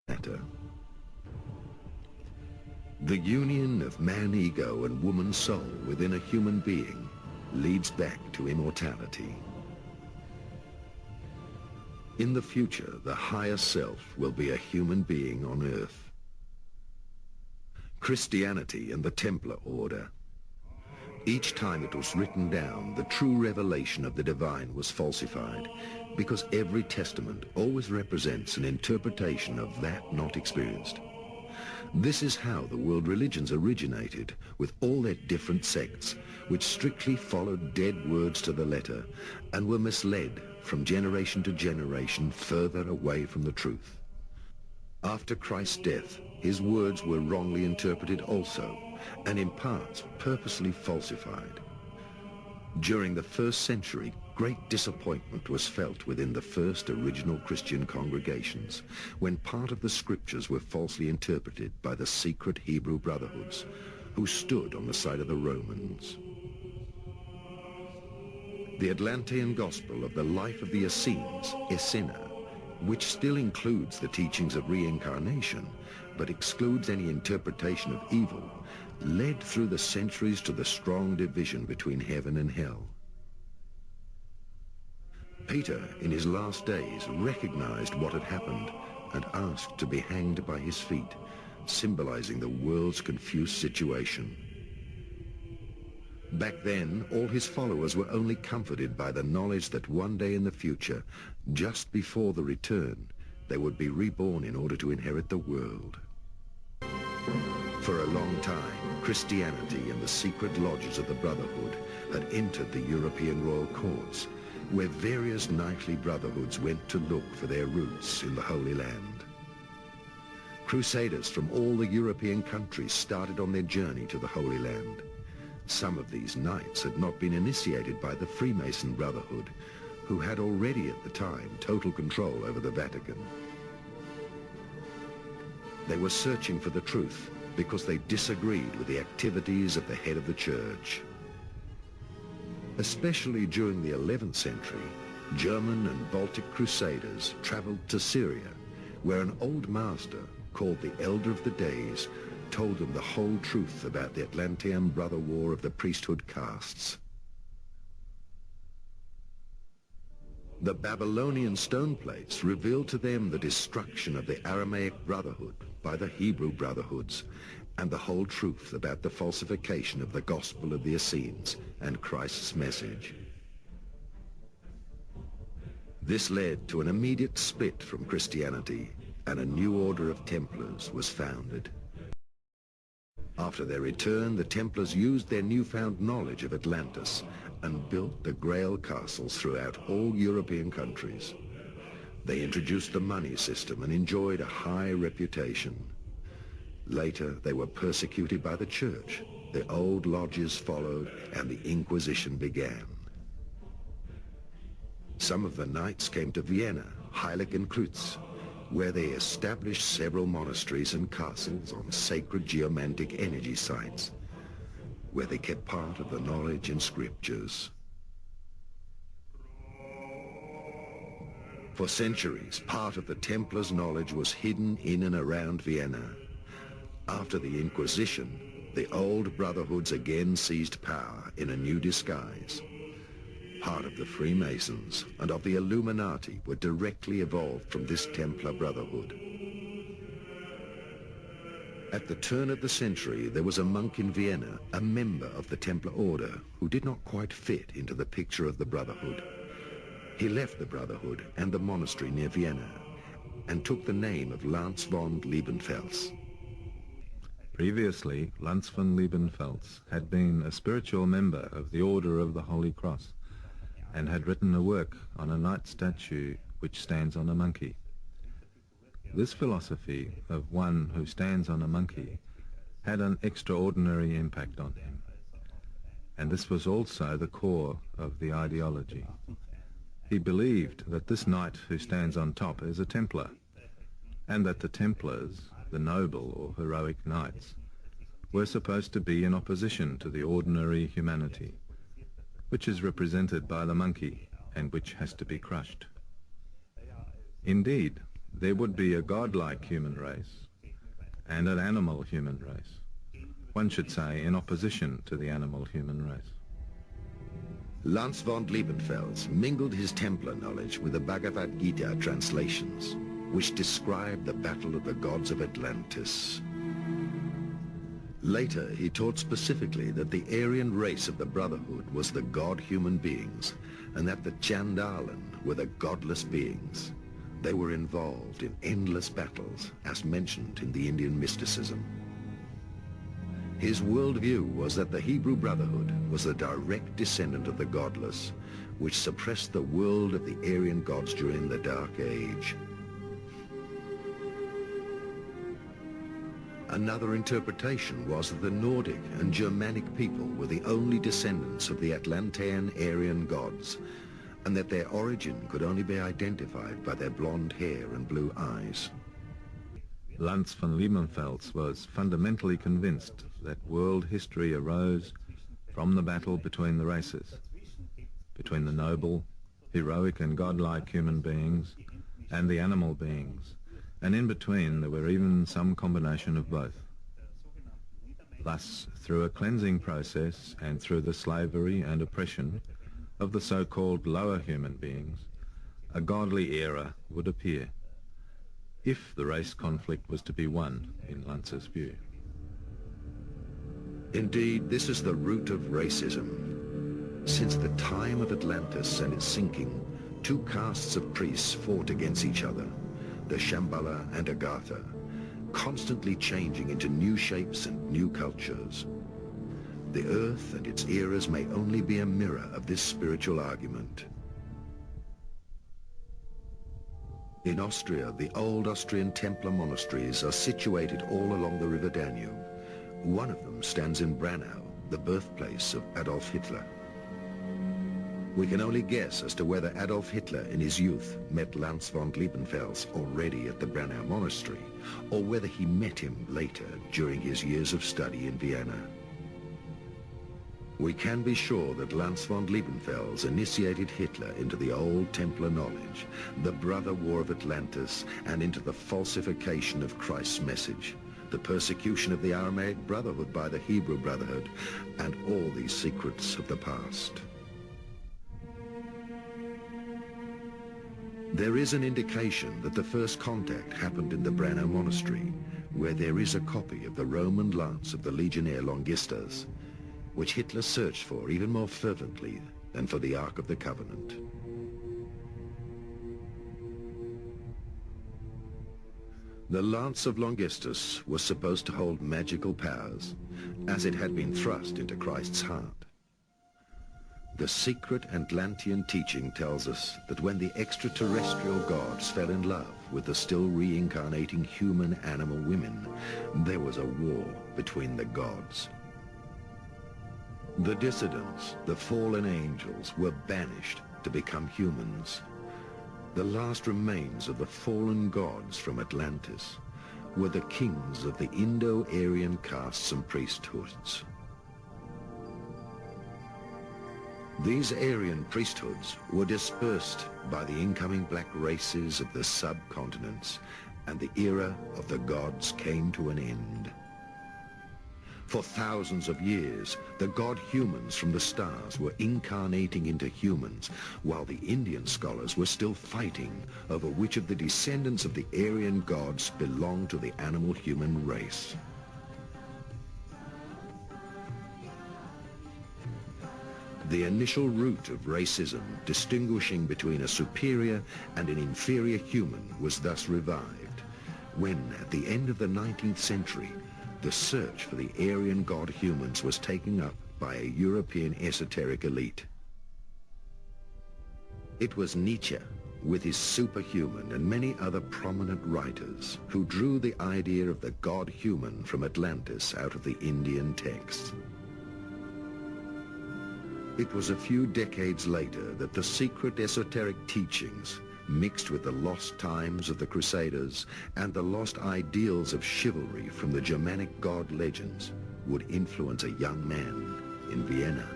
matter. The union of man-ego and woman-soul within a human being leads back to immortality. In the future, the higher self will be a human being on Earth. Christianity and the Templar Order. Each time it was written down, the true revelation of the divine was falsified, because every testament always represents an interpretation of that not experienced. This is how the world religions originated, with all their different sects, which strictly followed dead words to the letter and were misled from generation to generation further away from the truth. After Christ's death, his words were wrongly interpreted also, and in parts purposely falsified. During the first century, great disappointment was felt within the first original Christian congregations when part of the scriptures were falsely interpreted by the secret Hebrew brotherhoods, who stood on the side of the Romans. The Atlantean gospel of the life of the Essenes, Essena, which still includes the teachings of reincarnation, but excludes any interpretation of evil, led through the centuries to the strong division between heaven and hell. Peter, in his last days, recognized what had happened and asked to be hanged by his feet, symbolizing the world's confused situation. Back then, all his followers were only comforted by the knowledge that one day in the future, just before the return, they would be reborn in order to inherit the world. For a long time, Christianity and the secret lodges of the Brotherhood had entered the European royal courts, where various knightly brotherhoods went to look for their roots in the Holy Land. Crusaders from all the European countries started on their journey to the Holy Land. Some of these knights had not been initiated by the Freemason Brotherhood, who had already at the time total control over the Vatican. They were searching for the truth because they disagreed with the activities of the head of the church. Especially during the 11th century, German and Baltic crusaders traveled to Syria, where an old master called the Elder of the Days told them the whole truth about the Atlantean brother war of the priesthood castes. The Babylonian stone plates revealed to them the destruction of the Aramaic Brotherhood by the Hebrew Brotherhoods, and the whole truth about the falsification of the gospel of the Essenes and Christ's message. This led to an immediate split from Christianity, and a new order of Templars was founded. After their return, the Templars used their newfound knowledge of Atlantis and built the Grail castles throughout all European countries. They introduced the money system and enjoyed a high reputation. Later, they were persecuted by the church. The old lodges followed, and the Inquisition began. Some of the knights came to Vienna, Heilig and Kreuz, where they established several monasteries and castles on sacred geomantic energy sites, where they kept part of the knowledge and scriptures. For centuries, part of the Templars' knowledge was hidden in and around Vienna. After the Inquisition, the old brotherhoods again seized power in a new disguise. Part of the Freemasons and of the Illuminati were directly evolved from this Templar Brotherhood. At the turn of the century, there was a monk in Vienna, a member of the Templar Order, who did not quite fit into the picture of the Brotherhood. He left the Brotherhood and the monastery near Vienna, and took the name of Lance von Liebenfels. Previously, Lance von Liebenfels had been a spiritual member of the Order of the Holy Cross, and had written a work on a knight statue which stands on a monkey. This philosophy of one who stands on a monkey had an extraordinary impact on him, and this was also the core of the ideology. He believed that this knight who stands on top is a Templar, and that the Templars, the noble or heroic knights, were supposed to be in opposition to the ordinary humanity, which is represented by the monkey and which has to be crushed. Indeed, there would be a godlike human race and an animal human race. One should say in opposition to the animal human race. Lanz von Liebenfels mingled his Templar knowledge with the Bhagavad Gita translations, which describe the battle of the gods of Atlantis. Later, he taught specifically that the Aryan race of the Brotherhood was the god-human beings, and that the Chandalan were the godless beings. They were involved in endless battles, as mentioned in the Indian mysticism. His worldview was that the Hebrew Brotherhood was the direct descendant of the godless, which suppressed the world of the Aryan gods during the Dark Age. Another interpretation was that the Nordic and Germanic people were the only descendants of the Atlantean Aryan gods, and that their origin could only be identified by their blonde hair and blue eyes. Lanz von Liebenfels was fundamentally convinced that world history arose from the battle between the races, between the noble, heroic and godlike human beings and the animal beings, and in between there were even some combination of both. Thus, through a cleansing process and through the slavery and oppression of the so-called lower human beings, a godly era would appear, if the race conflict was to be won, in Lanz's view. Indeed, this is the root of racism. Since the time of Atlantis and its sinking, two castes of priests fought against each other, the Shambhala and Agartha, constantly changing into new shapes and new cultures. The earth and its eras may only be a mirror of this spiritual argument. In Austria, the old Austrian Templar monasteries are situated all along the river Danube. One of them stands in Branau, the birthplace of Adolf Hitler. We can only guess as to whether Adolf Hitler in his youth met Lanz von Liebenfels already at the Branau monastery, or whether he met him later during his years of study in Vienna. We can be sure that Lanz von Liebenfels initiated Hitler into the old Templar knowledge, the brother war of Atlantis, and into the falsification of Christ's message, the persecution of the Aramaic Brotherhood by the Hebrew Brotherhood, and all these secrets of the past. There is an indication that the first contact happened in the Branau monastery, where there is a copy of the Roman lance of the legionnaire Longistas, which Hitler searched for even more fervently than for the Ark of the Covenant. The lance of Longistus was supposed to hold magical powers, as it had been thrust into Christ's heart. The secret Atlantean teaching tells us that when the extraterrestrial gods fell in love with the still reincarnating human animal women, there was a war between the gods. The dissidents, the fallen angels, were banished to become humans. The last remains of the fallen gods from Atlantis were the kings of the Indo-Aryan castes and priesthoods. These Aryan priesthoods were dispersed by the incoming black races of the subcontinents, and the era of the gods came to an end. For thousands of years, the god-humans from the stars were incarnating into humans, while the Indian scholars were still fighting over which of the descendants of the Aryan gods belonged to the animal-human race. The initial root of racism, distinguishing between a superior and an inferior human, was thus revived, when, at the end of the 19th century, the search for the Aryan god-humans was taken up by a European esoteric elite. It was Nietzsche, with his superhuman and many other prominent writers, who drew the idea of the god-human from Atlantis out of the Indian texts. It was a few decades later that the secret esoteric teachings, mixed with the lost times of the Crusaders and the lost ideals of chivalry from the Germanic god legends, would influence a young man in Vienna.